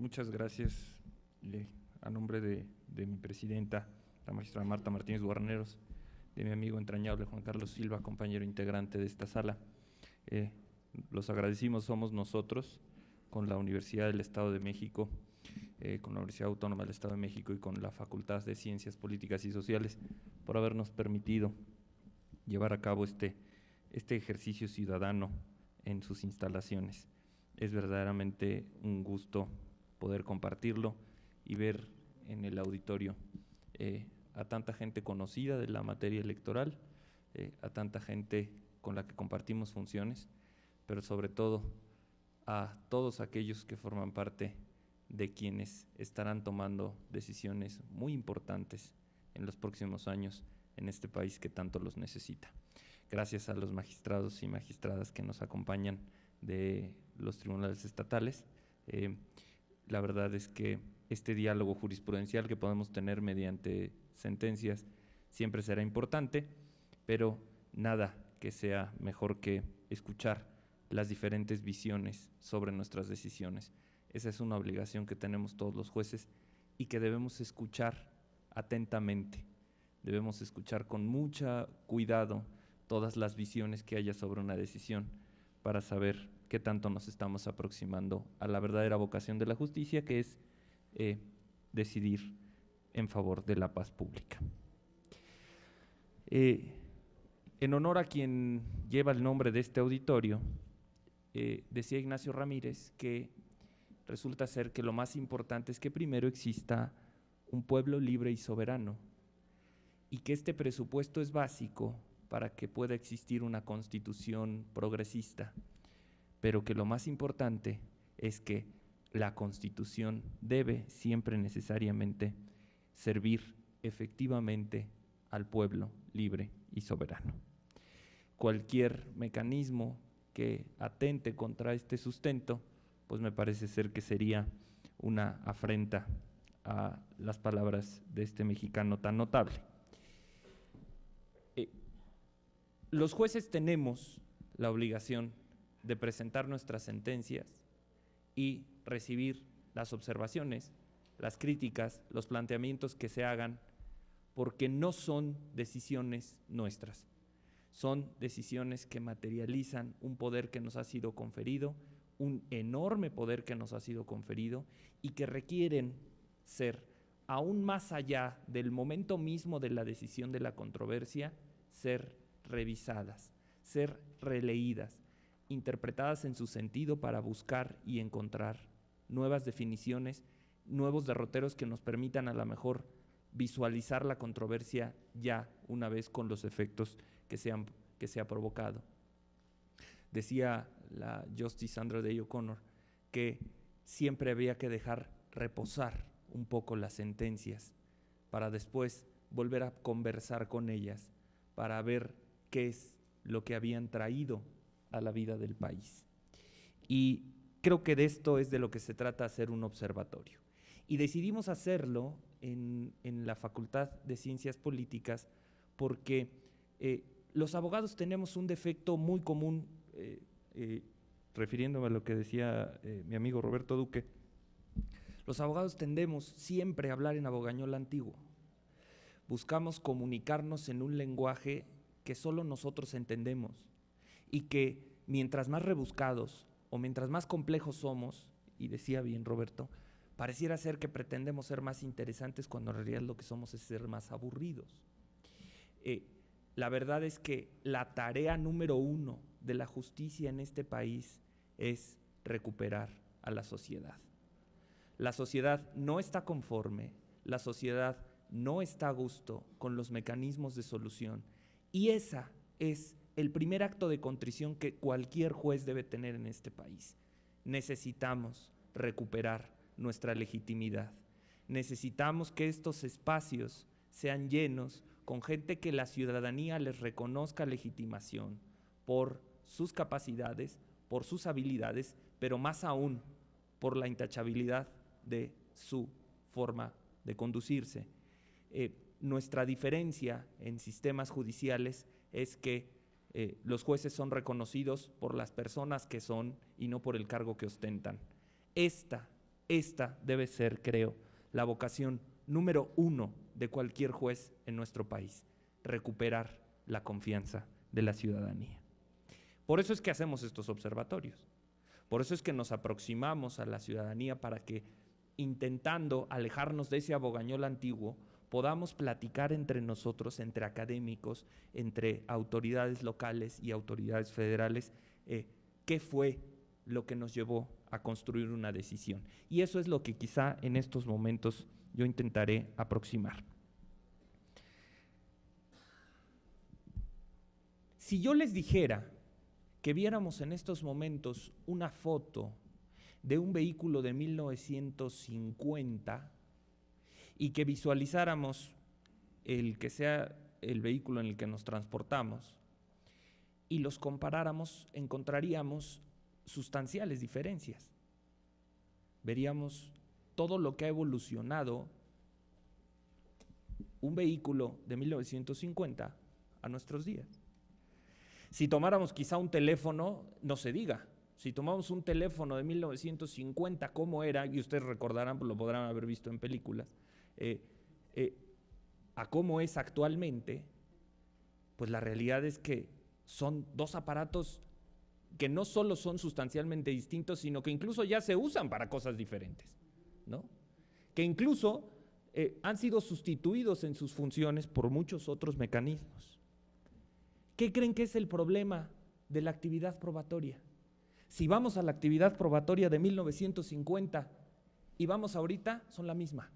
Muchas gracias a nombre de mi presidenta, la magistrada Marta Martínez Guarneros, de mi amigo entrañable Juan Carlos Silva, compañero integrante de esta sala. Los agradecimos somos nosotros, con la Universidad del Estado de México, con la Universidad Autónoma del Estado de México y con la Facultad de Ciencias Políticas y Sociales, por habernos permitido llevar a cabo este ejercicio ciudadano en sus instalaciones. Es verdaderamente un gusto poder compartirlo y ver en el auditorio a tanta gente conocida de la materia electoral, a tanta gente con la que compartimos funciones, pero sobre todo a todos aquellos que forman parte de quienes estarán tomando decisiones muy importantes en los próximos años en este país que tanto los necesita. Gracias a los magistrados y magistradas que nos acompañan de los tribunales estatales. La verdad es que este diálogo jurisprudencial que podemos tener mediante sentencias siempre será importante, pero nada que sea mejor que escuchar las diferentes visiones sobre nuestras decisiones. Esa es una obligación que tenemos todos los jueces y que debemos escuchar atentamente. Debemos escuchar con mucho cuidado todas las visiones que haya sobre una decisión para saber qué tanto nos estamos aproximando a la verdadera vocación de la justicia, que es decidir en favor de la paz pública. En honor a quien lleva el nombre de este auditorio, decía Ignacio Ramírez que resulta ser que lo más importante es que primero exista un pueblo libre y soberano, y que este presupuesto es básico para que pueda existir una constitución progresista, pero que lo más importante es que la Constitución debe siempre necesariamente servir efectivamente al pueblo libre y soberano. Cualquier mecanismo que atente contra este sustento, pues me parece ser que sería una afrenta a las palabras de este mexicano tan notable. Los jueces tenemos la obligación de presentar nuestras sentencias y recibir las observaciones, las críticas, los planteamientos que se hagan, porque no son decisiones nuestras, son decisiones que materializan un poder que nos ha sido conferido, un enorme poder que nos ha sido conferido y que requieren ser, aún más allá del momento mismo de la decisión de la controversia, ser revisadas, ser releídas, interpretadas en su sentido para buscar y encontrar nuevas definiciones, nuevos derroteros que nos permitan a lo mejor visualizar la controversia ya una vez con los efectos que se ha provocado. Decía la Justice Sandra Day O'Connor que siempre había que dejar reposar un poco las sentencias para después volver a conversar con ellas, para ver qué es lo que habían traído a la vida del país. Y creo que de esto es de lo que se trata, hacer un observatorio. Y decidimos hacerlo en la Facultad de Ciencias Políticas porque los abogados tenemos un defecto muy común, refiriéndome a lo que decía mi amigo Roberto Duque. Los abogados tendemos siempre a hablar en abogañol antiguo. Buscamos comunicarnos en un lenguaje que solo nosotros entendemos y que mientras más rebuscados o mientras más complejos somos, y decía bien Roberto, pareciera ser que pretendemos ser más interesantes cuando en realidad lo que somos es ser más aburridos. La verdad es que la tarea número 1 de la justicia en este país es recuperar a la sociedad. La sociedad no está conforme, la sociedad no está a gusto con los mecanismos de solución, y esa es el primer acto de contrición que cualquier juez debe tener en este país. Necesitamos recuperar nuestra legitimidad. Necesitamos que estos espacios sean llenos con gente que la ciudadanía les reconozca legitimación por sus capacidades, por sus habilidades, pero más aún por la intachabilidad de su forma de conducirse. Nuestra diferencia en sistemas judiciales es que los jueces son reconocidos por las personas que son y no por el cargo que ostentan. Esta Esta debe ser, creo, la vocación número 1 de cualquier juez en nuestro país: recuperar la confianza de la ciudadanía. Por eso es que hacemos estos observatorios, por eso es que nos aproximamos a la ciudadanía para que, intentando alejarnos de ese abogañol antiguo, podamos platicar entre nosotros, entre académicos, entre autoridades locales y autoridades federales, qué fue lo que nos llevó a construir una decisión. Y eso es lo que quizá en estos momentos yo intentaré aproximar. Si yo les dijera que viéramos en estos momentos una foto de un vehículo de 1950 y que visualizáramos el que sea el vehículo en el que nos transportamos y los comparáramos, encontraríamos sustanciales diferencias. Veríamos todo lo que ha evolucionado un vehículo de 1950 a nuestros días. Si tomáramos quizá un teléfono, no se diga. Si tomamos un teléfono de 1950, ¿cómo era? Y ustedes recordarán, pues lo podrán haber visto en películas, a cómo es actualmente, pues la realidad es que son dos aparatos que no solo son sustancialmente distintos, sino que incluso ya se usan para cosas diferentes, ¿no? Que incluso han sido sustituidos en sus funciones por muchos otros mecanismos. ¿Qué creen que es el problema de la actividad probatoria? Si vamos a la actividad probatoria de 1950 y vamos ahorita, son la misma.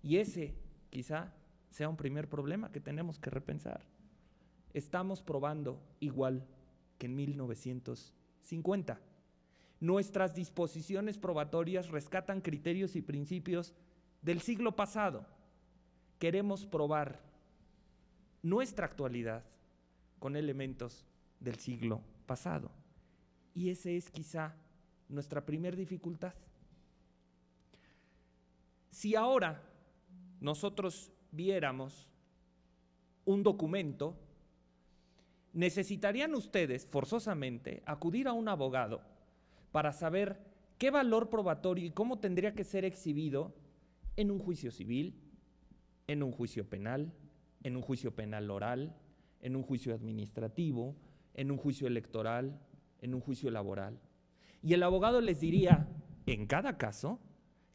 Y ese quizá sea un primer problema que tenemos que repensar. Estamos probando igual que en 1950. Nuestras disposiciones probatorias rescatan criterios y principios del siglo pasado. Queremos probar nuestra actualidad con elementos del siglo pasado. Y esa es quizá nuestra primer dificultad. Si ahora nosotros viéramos un documento, necesitarían ustedes forzosamente acudir a un abogado para saber qué valor probatorio y cómo tendría que ser exhibido en un juicio civil, en un juicio penal, en un juicio penal oral, en un juicio administrativo, en un juicio electoral, en un juicio laboral. Y el abogado les diría, en cada caso,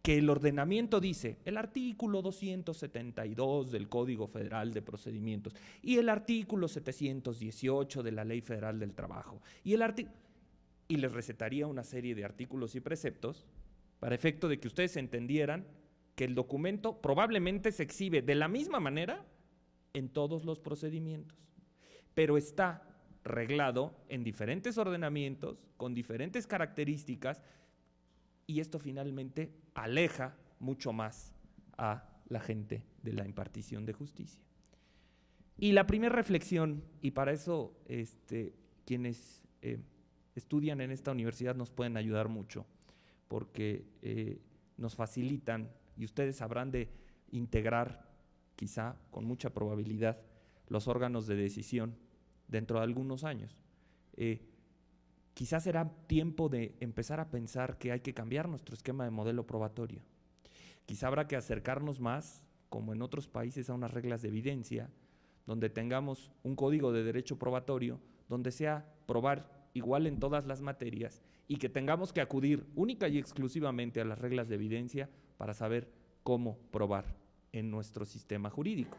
que el ordenamiento dice el artículo 272 del Código Federal de Procedimientos y el artículo 718 de la Ley Federal del Trabajo y les recetaría una serie de artículos y preceptos para efecto de que ustedes entendieran que el documento probablemente se exhibe de la misma manera en todos los procedimientos, pero está reglado en diferentes ordenamientos, con diferentes características, y esto finalmente aleja mucho más a la gente de la impartición de justicia. Y la primera reflexión, y para eso quienes estudian en esta universidad nos pueden ayudar mucho, porque nos facilitan, y ustedes habrán de integrar, quizá con mucha probabilidad, los órganos de decisión dentro de algunos años. Quizás será tiempo de empezar a pensar que hay que cambiar nuestro esquema de modelo probatorio. Quizá habrá que acercarnos más, como en otros países, a unas reglas de evidencia, donde tengamos un código de derecho probatorio, donde sea probar igual en todas las materias y que tengamos que acudir única y exclusivamente a las reglas de evidencia para saber cómo probar en nuestro sistema jurídico.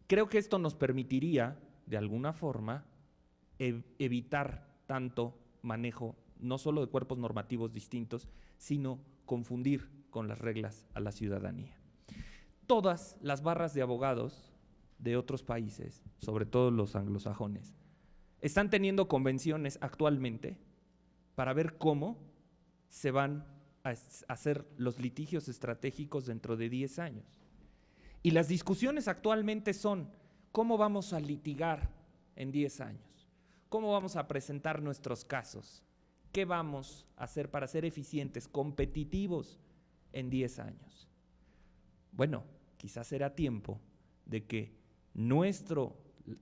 Creo que esto nos permitiría, de alguna forma, evitar tanto manejo, no solo de cuerpos normativos distintos, sino confundir con las reglas a la ciudadanía. Todas las barras de abogados de otros países, sobre todo los anglosajones, están teniendo convenciones actualmente para ver cómo se van a hacer los litigios estratégicos dentro de 10 años. Y las discusiones actualmente son cómo vamos a litigar en 10 años. ¿Cómo vamos a presentar nuestros casos? ¿Qué vamos a hacer para ser eficientes, competitivos en 10 años? Bueno, quizás será tiempo de que nuestra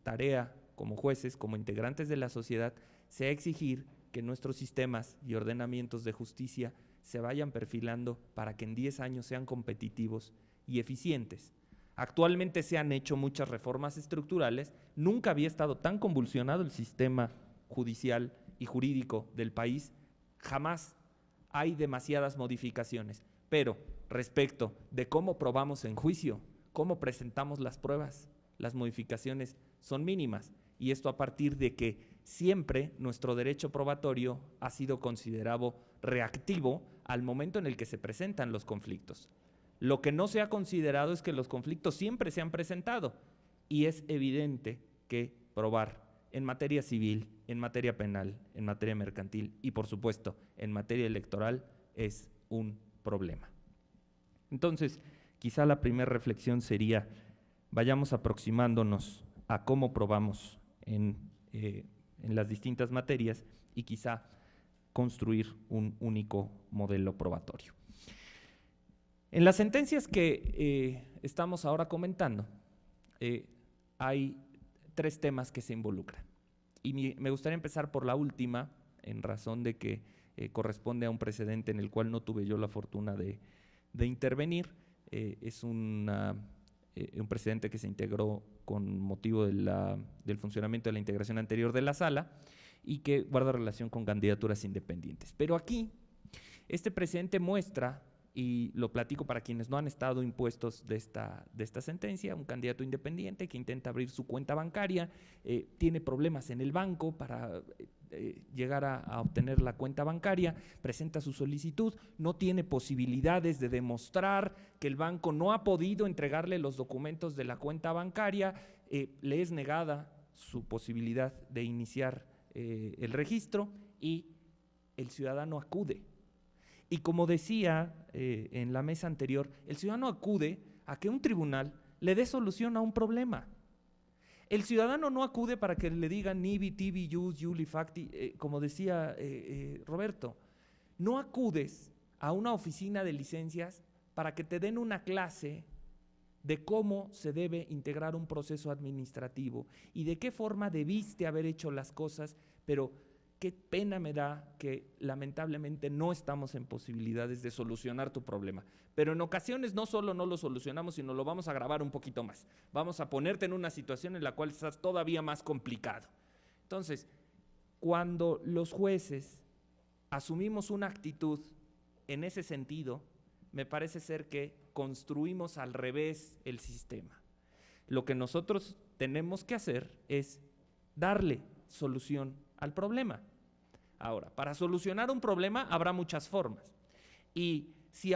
tarea como jueces, como integrantes de la sociedad, sea exigir que nuestros sistemas y ordenamientos de justicia se vayan perfilando para que en 10 años sean competitivos y eficientes. Actualmente se han hecho muchas reformas estructurales, nunca había estado tan convulsionado el sistema judicial y jurídico del país, jamás hay demasiadas modificaciones, pero respecto de cómo probamos en juicio, cómo presentamos las pruebas, las modificaciones son mínimas, y esto a partir de que siempre nuestro derecho probatorio ha sido considerado reactivo al momento en el que se presentan los conflictos. Lo que no se ha considerado es que los conflictos siempre se han presentado, y es evidente que probar en materia civil, en materia penal, en materia mercantil y por supuesto en materia electoral es un problema. Entonces, quizá la primera reflexión sería, vayamos aproximándonos a cómo probamos en las distintas materias y quizá construir un único modelo probatorio. En las sentencias que estamos ahora comentando, hay 3 temas que se involucran. Y me gustaría empezar por la última, en razón de que corresponde a un precedente en el cual no tuve yo la fortuna de intervenir. Es un precedente que se integró con motivo del funcionamiento de la integración anterior de la sala y que guarda relación con candidaturas independientes. Pero aquí, este precedente muestra, y lo platico para quienes no han estado impuestos de esta sentencia, un candidato independiente que intenta abrir su cuenta bancaria, tiene problemas en el banco para llegar a obtener la cuenta bancaria, presenta su solicitud, no tiene posibilidades de demostrar que el banco no ha podido entregarle los documentos de la cuenta bancaria, le es negada su posibilidad de iniciar el registro y el ciudadano acude. Y como decía en la mesa anterior, el ciudadano acude a que un tribunal le dé solución a un problema. El ciudadano no acude para que le digan nibi, tibi, jus, iuli, facti, como decía Roberto. No acudes a una oficina de licencias para que te den una clase de cómo se debe integrar un proceso administrativo y de qué forma debiste haber hecho las cosas, pero qué pena me da que lamentablemente no estamos en posibilidades de solucionar tu problema. Pero en ocasiones no solo no lo solucionamos, sino lo vamos a agravar un poquito más. Vamos a ponerte en una situación en la cual estás todavía más complicado. Entonces, cuando los jueces asumimos una actitud en ese sentido, me parece ser que construimos al revés el sistema. Lo que nosotros tenemos que hacer es darle solución al problema. Ahora, para solucionar un problema habrá muchas formas. Y si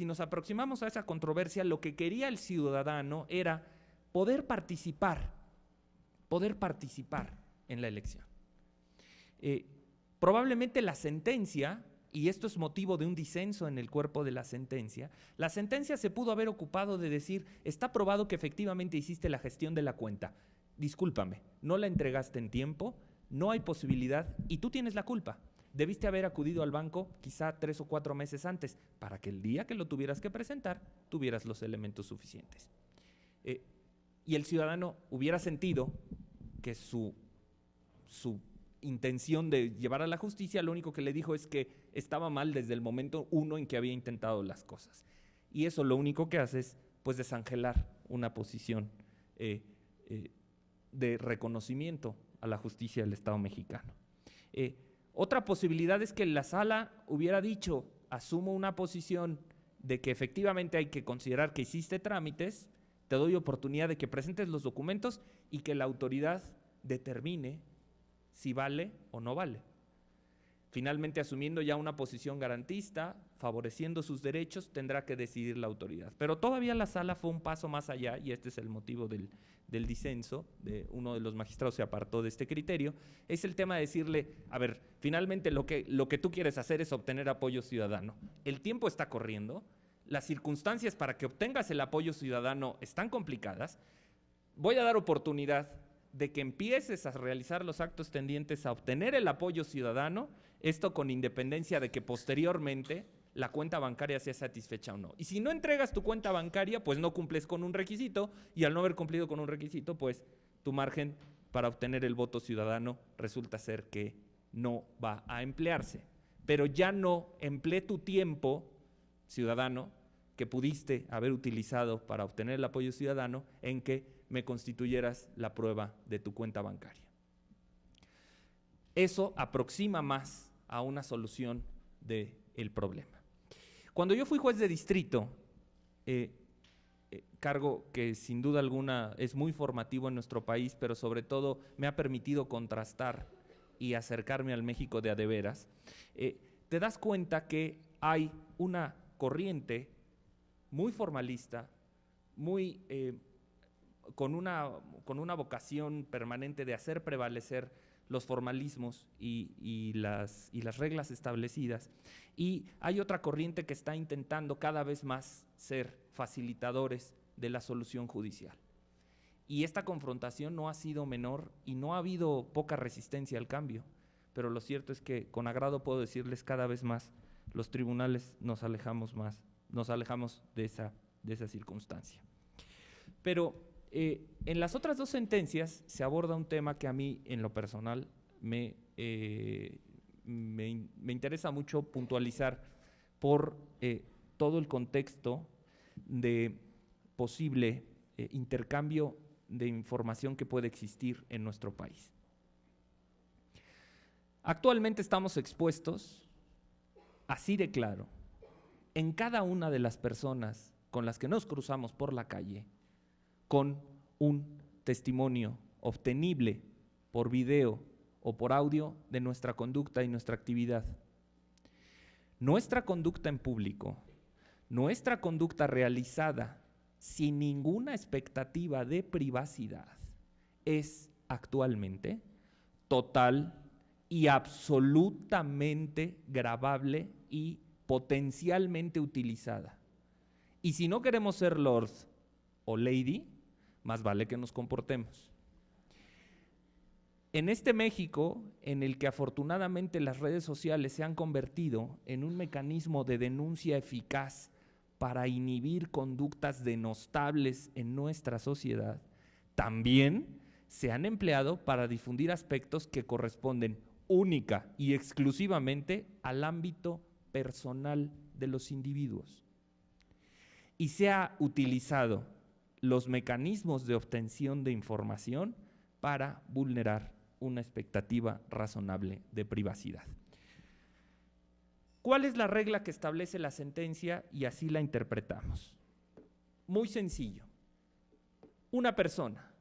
nos aproximamos a esa controversia, lo que quería el ciudadano era poder participar en la elección. Probablemente la sentencia, y esto es motivo de un disenso en el cuerpo de la sentencia se pudo haber ocupado de decir, está probado que efectivamente hiciste la gestión de la cuenta. Discúlpame, no la entregaste en tiempo, no hay posibilidad y tú tienes la culpa. Debiste haber acudido al banco quizá 3 o 4 meses antes para que el día que lo tuvieras que presentar tuvieras los elementos suficientes. Y el ciudadano hubiera sentido que su intención de llevar a la justicia lo único que le dijo es que estaba mal desde el momento 1 en que había intentado las cosas. Y eso lo único que hace es pues desangelar una posición de reconocimiento a la justicia del Estado mexicano. Otra posibilidad es que la sala hubiera dicho, asumo una posición de que efectivamente hay que considerar que hiciste trámites, te doy oportunidad de que presentes los documentos y que la autoridad determine si vale o no vale. Finalmente, asumiendo ya una posición garantista, favoreciendo sus derechos, tendrá que decidir la autoridad. Pero todavía la sala fue un paso más allá, y este es el motivo del disenso, uno de los magistrados se apartó de este criterio, es el tema de decirle, a ver, finalmente lo que tú quieres hacer es obtener apoyo ciudadano. El tiempo está corriendo, las circunstancias para que obtengas el apoyo ciudadano están complicadas, voy a dar oportunidad de que empieces a realizar los actos tendientes a obtener el apoyo ciudadano, esto con independencia de que posteriormente la cuenta bancaria sea satisfecha o no. Y si no entregas tu cuenta bancaria, pues no cumples con un requisito, y al no haber cumplido con un requisito, pues tu margen para obtener el voto ciudadano resulta ser que no va a emplearse. pero ya no empleé tu tiempo, ciudadano, que pudiste haber utilizado para obtener el apoyo ciudadano en que me constituyeras la prueba de tu cuenta bancaria. Eso aproxima más a una solución del problema. Cuando yo fui juez de distrito, cargo que sin duda alguna es muy formativo en nuestro país, pero sobre todo me ha permitido contrastar y acercarme al México de a de veras, te das cuenta que hay una corriente muy formalista, muy, con una vocación permanente de hacer prevalecer los formalismos y las reglas establecidas, y hay otra corriente que está intentando cada vez más ser facilitadores de la solución judicial. Y esta confrontación no ha sido menor y no ha habido poca resistencia al cambio, pero lo cierto es que con agrado puedo decirles cada vez más los tribunales nos alejamos de esa circunstancia. Pero en las otras dos sentencias se aborda un tema que a mí en lo personal me interesa mucho puntualizar por todo el contexto de posible intercambio de información que puede existir en nuestro país. Actualmente estamos expuestos, así de claro, en cada una de las personas con las que nos cruzamos por la calle, con un testimonio obtenible por video o por audio de nuestra conducta y nuestra actividad. Nuestra conducta en público, nuestra conducta realizada sin ninguna expectativa de privacidad es actualmente total y absolutamente grabable y potencialmente utilizada. Y si no queremos ser lord o lady, más vale que nos comportemos. En este México, en el que afortunadamente las redes sociales se han convertido en un mecanismo de denuncia eficaz para inhibir conductas denostables en nuestra sociedad, también se han empleado para difundir aspectos que corresponden única y exclusivamente al ámbito personal de los individuos. Y se ha utilizado los mecanismos de obtención de información para vulnerar una expectativa razonable de privacidad. ¿Cuál es la regla que establece la sentencia y así la interpretamos? Muy sencillo. Una persona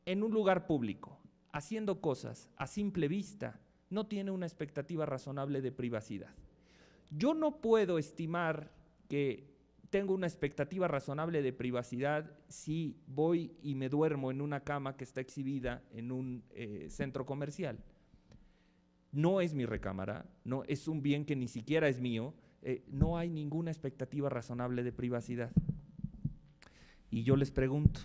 en un lugar público haciendo cosas a simple vista no tiene una expectativa razonable de privacidad. Yo no puedo estimar que tengo una expectativa razonable de privacidad si voy y me duermo en una cama que está exhibida en un centro comercial. No es mi recámara, no, es un bien que ni siquiera es mío, no hay ninguna expectativa razonable de privacidad. Y yo les pregunto,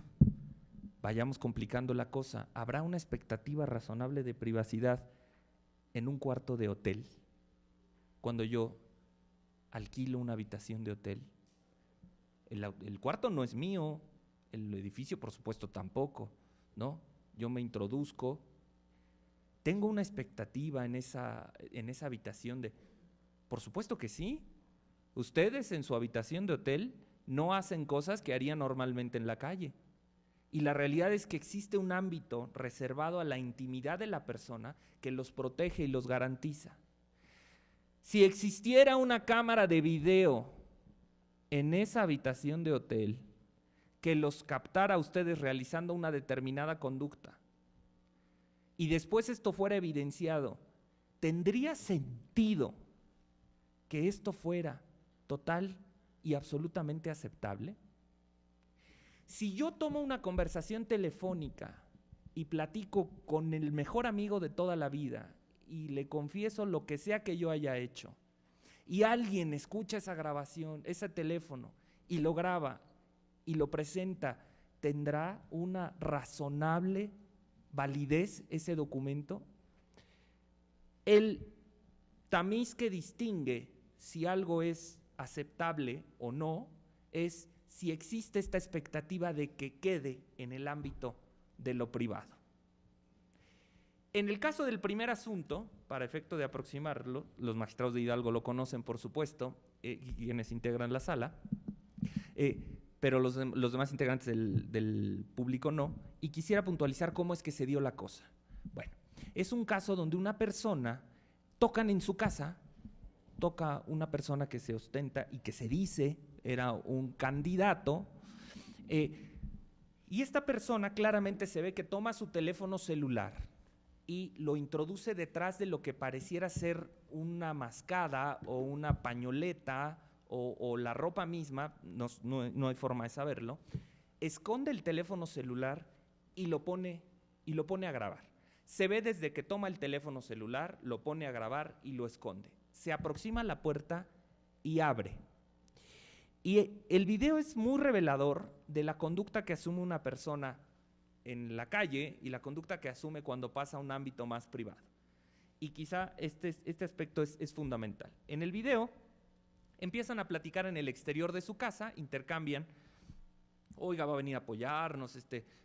vayamos complicando la cosa, ¿habrá una expectativa razonable de privacidad en un cuarto de hotel cuando yo alquilo una habitación de hotel? El cuarto no es mío, el edificio por supuesto tampoco, ¿no? Yo me introduzco, tengo una expectativa en esa habitación de… Por supuesto que sí. Ustedes en su habitación de hotel no hacen cosas que harían normalmente en la calle. Y la realidad es que existe un ámbito reservado a la intimidad de la persona que los protege y los garantiza. Si existiera una cámara de video en esa habitación de hotel que los captara a ustedes realizando una determinada conducta y después esto fuera evidenciado, ¿tendría sentido que esto fuera total y absolutamente aceptable? Si yo tomo una conversación telefónica y platico con el mejor amigo de toda la vida y le confieso lo que sea que yo haya hecho, y alguien escucha esa grabación, ese teléfono, y lo graba y lo presenta, ¿tendrá una razonable validez ese documento? El tamiz que distingue si algo es aceptable o no es si existe esta expectativa de que quede en el ámbito de lo privado. En el caso del primer asunto, para efecto de aproximarlo, los magistrados de Hidalgo lo conocen, por supuesto, quienes integran la sala, pero los demás integrantes del público no, y quisiera puntualizar cómo es que se dio la cosa. Bueno, es un caso donde una persona, tocan en su casa, toca una persona que se ostenta y que se dice era un candidato, y esta persona claramente se ve que toma su teléfono celular y lo introduce detrás de lo que pareciera ser una mascada o una pañoleta o la ropa misma, no hay forma de saberlo, esconde el teléfono celular y lo pone a grabar. Se ve desde que toma el teléfono celular, lo pone a grabar y lo esconde. Se aproxima a la puerta y abre. Y el video es muy revelador de la conducta que asume una persona en la calle y la conducta que asume cuando pasa a un ámbito más privado. Y quizá este aspecto es fundamental. En el video empiezan a platicar en el exterior de su casa, intercambian, oiga, va a venir a apoyarnos,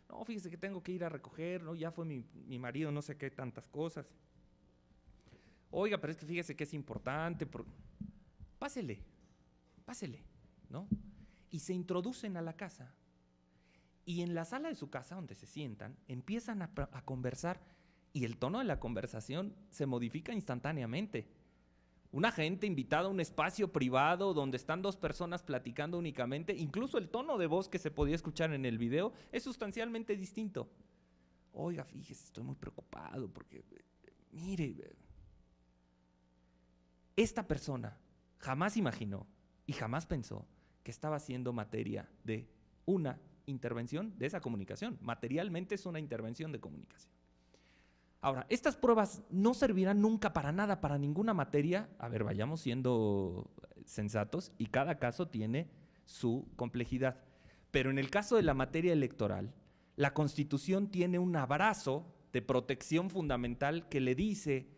no, fíjese que tengo que ir a recoger, no, ya fue mi marido, no sé qué, tantas cosas. Oiga, pero es que fíjese que es importante, pásele, ¿no? Y se introducen a la casa. Y en la sala de su casa, donde se sientan, empiezan a conversar y el tono de la conversación se modifica instantáneamente. Un agente invitado a un espacio privado donde están dos personas platicando únicamente, incluso el tono de voz que se podía escuchar en el video es sustancialmente distinto. Oiga, fíjese, estoy muy preocupado porque, mire, esta persona jamás imaginó y jamás pensó que estaba haciendo materia de una intervención de esa comunicación. Materialmente es una intervención de comunicación. Ahora, estas pruebas no servirán nunca para nada, para ninguna materia. A ver, vayamos siendo sensatos y cada caso tiene su complejidad. Pero en el caso de la materia electoral, la Constitución tiene un abrazo de protección fundamental que le dice,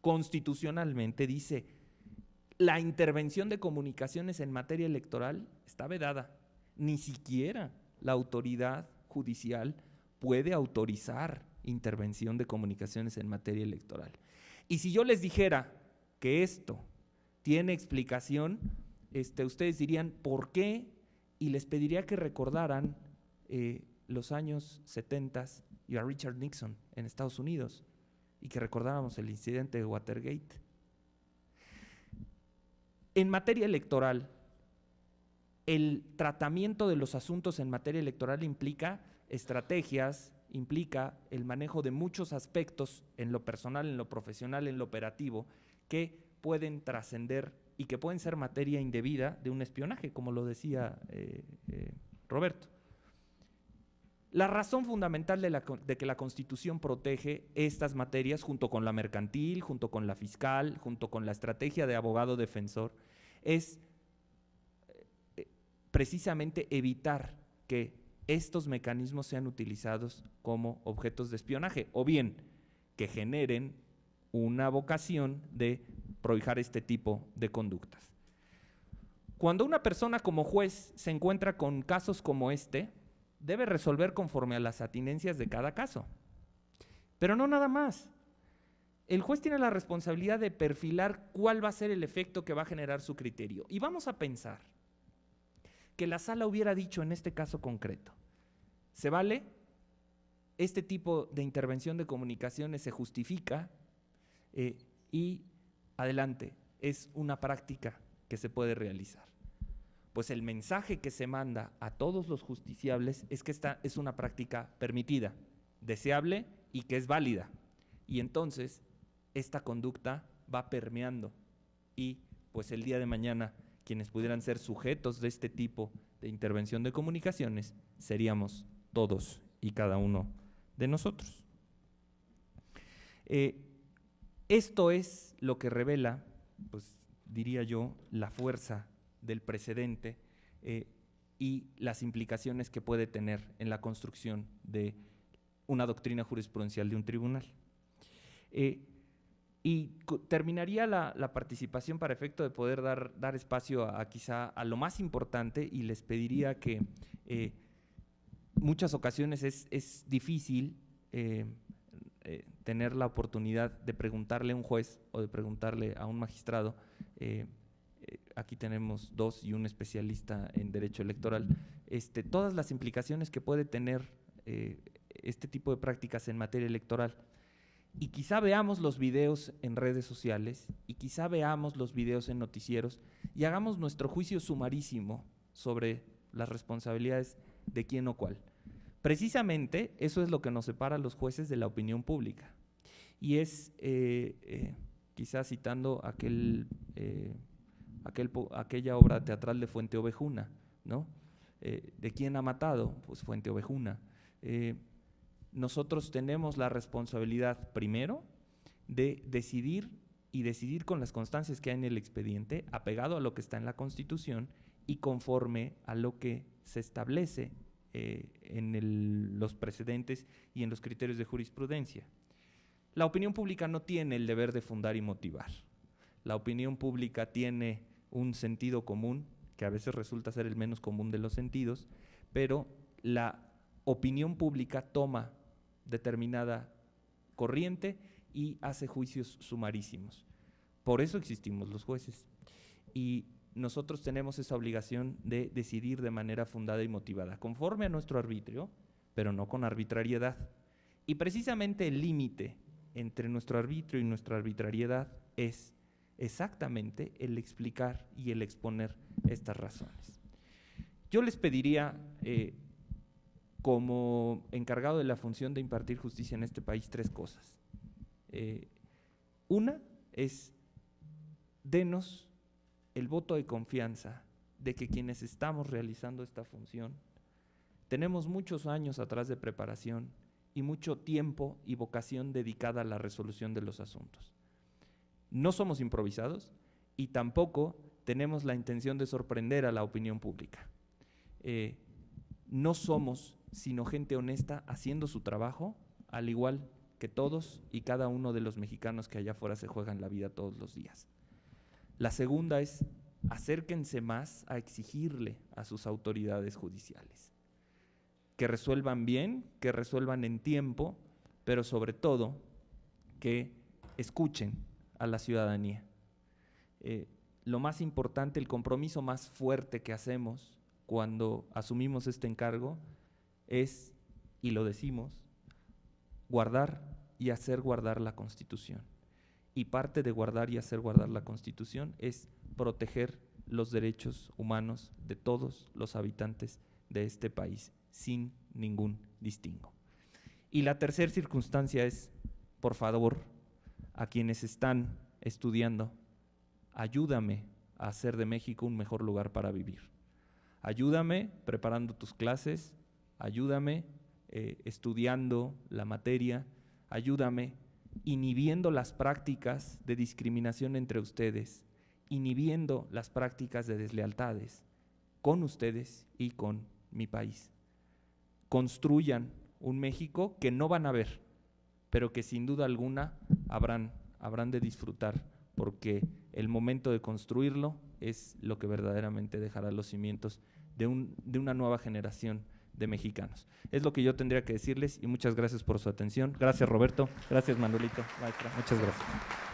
constitucionalmente, dice, la intervención de comunicaciones en materia electoral está vedada. Ni siquiera la autoridad judicial puede autorizar intervención de comunicaciones en materia electoral. Y si yo les dijera que esto tiene explicación, ustedes dirían, ¿por qué? Y les pediría que recordaran los años 70 y a Richard Nixon en Estados Unidos y que recordáramos el incidente de Watergate. En materia electoral, el tratamiento de los asuntos en materia electoral implica estrategias, implica el manejo de muchos aspectos en lo personal, en lo profesional, en lo operativo, que pueden trascender y que pueden ser materia indebida de un espionaje, como lo decía Roberto. La razón fundamental de que la Constitución protege estas materias, junto con la mercantil, junto con la fiscal, junto con la estrategia de abogado defensor, es precisamente evitar que estos mecanismos sean utilizados como objetos de espionaje o bien que generen una vocación de prohijar este tipo de conductas. Cuando una persona como juez se encuentra con casos como este, debe resolver conforme a las atinencias de cada caso. Pero no nada más. El juez tiene la responsabilidad de perfilar cuál va a ser el efecto que va a generar su criterio. Y vamos a pensar que la sala hubiera dicho en este caso concreto, ¿se vale? Este tipo de intervención de comunicaciones se justifica y adelante, es una práctica que se puede realizar. Pues el mensaje que se manda a todos los justiciables es que esta es una práctica permitida, deseable y que es válida. Y entonces esta conducta va permeando y pues el día de mañana quienes pudieran ser sujetos de este tipo de intervención de comunicaciones seríamos todos y cada uno de nosotros. Esto es lo que revela, pues diría yo, la fuerza del precedente y las implicaciones que puede tener en la construcción de una doctrina jurisprudencial de un tribunal. Y terminaría la participación para efecto de poder dar espacio a quizá a lo más importante, y les pediría que muchas ocasiones es difícil tener la oportunidad de preguntarle a un juez o de preguntarle a un magistrado, aquí tenemos dos y un especialista en derecho electoral, todas las implicaciones que puede tener este tipo de prácticas en materia electoral. Y quizá veamos los videos en redes sociales y quizá veamos los videos en noticieros y hagamos nuestro juicio sumarísimo sobre las responsabilidades de quién o cuál. Precisamente eso es lo que nos separa a los jueces de la opinión pública. Y es, quizás citando aquella obra teatral de Fuente Ovejuna, ¿no? ¿De quién ha matado? Pues Fuente Ovejuna. Nosotros tenemos la responsabilidad, primero, de decidir y decidir con las constancias que hay en el expediente, apegado a lo que está en la Constitución y conforme a lo que se establece en los precedentes y en los criterios de jurisprudencia. La opinión pública no tiene el deber de fundar y motivar. La opinión pública tiene un sentido común, que a veces resulta ser el menos común de los sentidos, pero la opinión pública toma determinada corriente y hace juicios sumarísimos. Por eso existimos los jueces. Y nosotros tenemos esa obligación de decidir de manera fundada y motivada, conforme a nuestro arbitrio, pero no con arbitrariedad. Y precisamente el límite entre nuestro arbitrio y nuestra arbitrariedad es exactamente el explicar y el exponer estas razones. Yo les pediría, como encargado de la función de impartir justicia en este país, tres cosas. Una es, denos el voto de confianza de que quienes estamos realizando esta función tenemos muchos años atrás de preparación y mucho tiempo y vocación dedicada a la resolución de los asuntos. No somos improvisados y tampoco tenemos la intención de sorprender a la opinión pública. No somos sino gente honesta haciendo su trabajo, al igual que todos y cada uno de los mexicanos que allá afuera se juegan la vida todos los días. La segunda es, acérquense más a exigirle a sus autoridades judiciales que resuelvan bien, que resuelvan en tiempo, pero sobre todo que escuchen a la ciudadanía. Lo más importante, el compromiso más fuerte que hacemos cuando asumimos este encargo es, y lo decimos, guardar y hacer guardar la Constitución. Y parte de guardar y hacer guardar la Constitución es proteger los derechos humanos de todos los habitantes de este país, sin ningún distingo. Y la tercera circunstancia es, por favor, a quienes están estudiando, ayúdame a hacer de México un mejor lugar para vivir. Ayúdame preparando tus clases, ayúdame estudiando la materia, ayúdame inhibiendo las prácticas de discriminación entre ustedes, inhibiendo las prácticas de deslealtades con ustedes y con mi país. Construyan un México que no van a ver, pero que sin duda alguna habrán de disfrutar, porque el momento de construirlo es lo que verdaderamente dejará los cimientos de una nueva generación de mexicanos. Es lo que yo tendría que decirles y muchas gracias por su atención. Gracias, Roberto. Gracias, Manuelito. Maestra, muchas gracias.